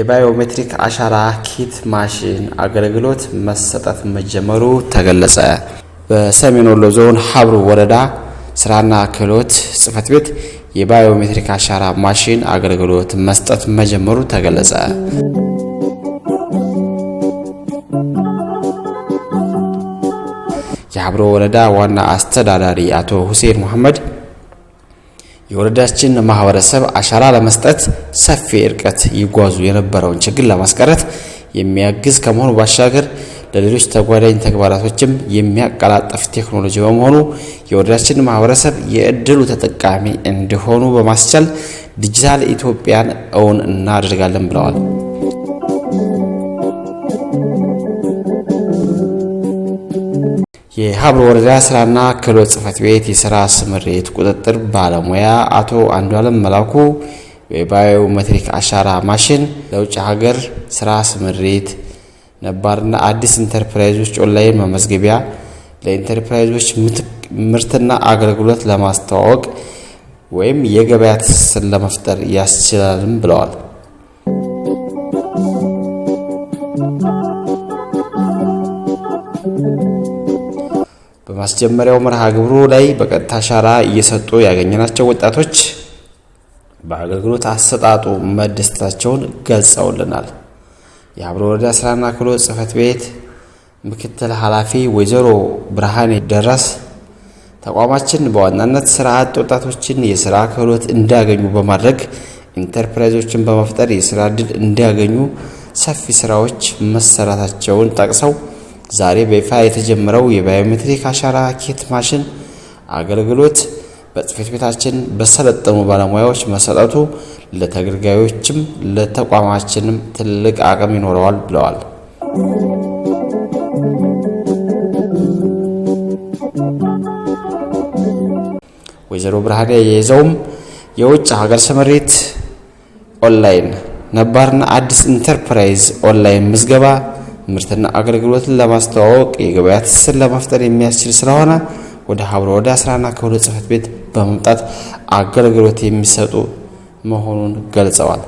የባዮሜትሪክ አሻራ ኪት ማሽን አገልግሎት መሰጠት መጀመሩ ተገለጸ። በሰሜን ወሎ ዞን ሀብሩ ወረዳ ስራና ክህሎት ጽፈት ቤት የባዮሜትሪክ አሻራ ማሽን አገልግሎት መስጠት መጀመሩ ተገለጸ። የሀብሩ ወረዳ ዋና አስተዳዳሪ አቶ ሁሴን መሐመድ የወረዳችን ማህበረሰብ አሻራ ለመስጠት ሰፊ ርቀት ይጓዙ የነበረውን ችግር ለማስቀረት የሚያግዝ ከመሆኑ ባሻገር ለሌሎች ተጓዳኝ ተግባራቶችም የሚያቀላጥፍ ቴክኖሎጂ በመሆኑ የወረዳችን ማህበረሰብ የእድሉ ተጠቃሚ እንዲሆኑ በማስቻል ዲጂታል ኢትዮጵያን እውን እናደርጋለን ብለዋል። የሀብሩ ወረዳ ስራና ክህሎት ጽፈት ቤት የሥራ ስምሪት ቁጥጥር ባለሙያ አቶ አንዱዓለም መላኩ የባዮሜትሪክ አሻራ ማሽን ለውጭ ሀገር ስራ ስምሪት ነባርና አዲስ ኢንተርፕራይዞች ኦንላይን መመዝገቢያ ለኢንተርፕራይዞች ምርትና አገልግሎት ለማስተዋወቅ ወይም የገበያ ትስስር ለመፍጠር ያስችላልም ብለዋል። በማስጀመሪያው መርሃ ግብሩ ላይ በቀጥታ አሻራ እየሰጡ ያገኘናቸው ወጣቶች በአገልግሎት አሰጣጡ መደሰታቸውን ገልጸውልናል። የሀብሩ ወረዳ ስራና ክህሎት ጽፈት ቤት ምክትል ኃላፊ ወይዘሮ ብርሃኔ ደረስ ተቋማችን በዋናነት ስራ አጥ ወጣቶችን የሥራ ክህሎት እንዲያገኙ በማድረግ ኢንተርፕራይዞችን በመፍጠር የሥራ ዕድል እንዲያገኙ ሰፊ ስራዎች መሰራታቸውን ጠቅሰው ዛሬ በይፋ የተጀመረው የባዮሜትሪክ አሻራ ኪት ማሽን አገልግሎት በጽፈት ቤታችን በሰለጠኑ ባለሙያዎች መሰጠቱ ለተገልጋዮችም ለተቋማችንም ትልቅ አቅም ይኖረዋል ብለዋል። ወይዘሮ ብርሃኔ የይዘውም የውጭ ሀገር ስምሪት ኦንላይን ነባርና አዲስ ኢንተርፕራይዝ ኦንላይን ምዝገባ ምርትና አገልግሎትን ለማስተዋወቅ የገበያ ትስስር ለመፍጠር የሚያስችል ስለሆነ ወደ ሀብሩ ወረዳ ስራና ክህሎት ጽፈት ቤት በመምጣት አገልግሎት የሚሰጡ መሆኑን ገልጸዋል።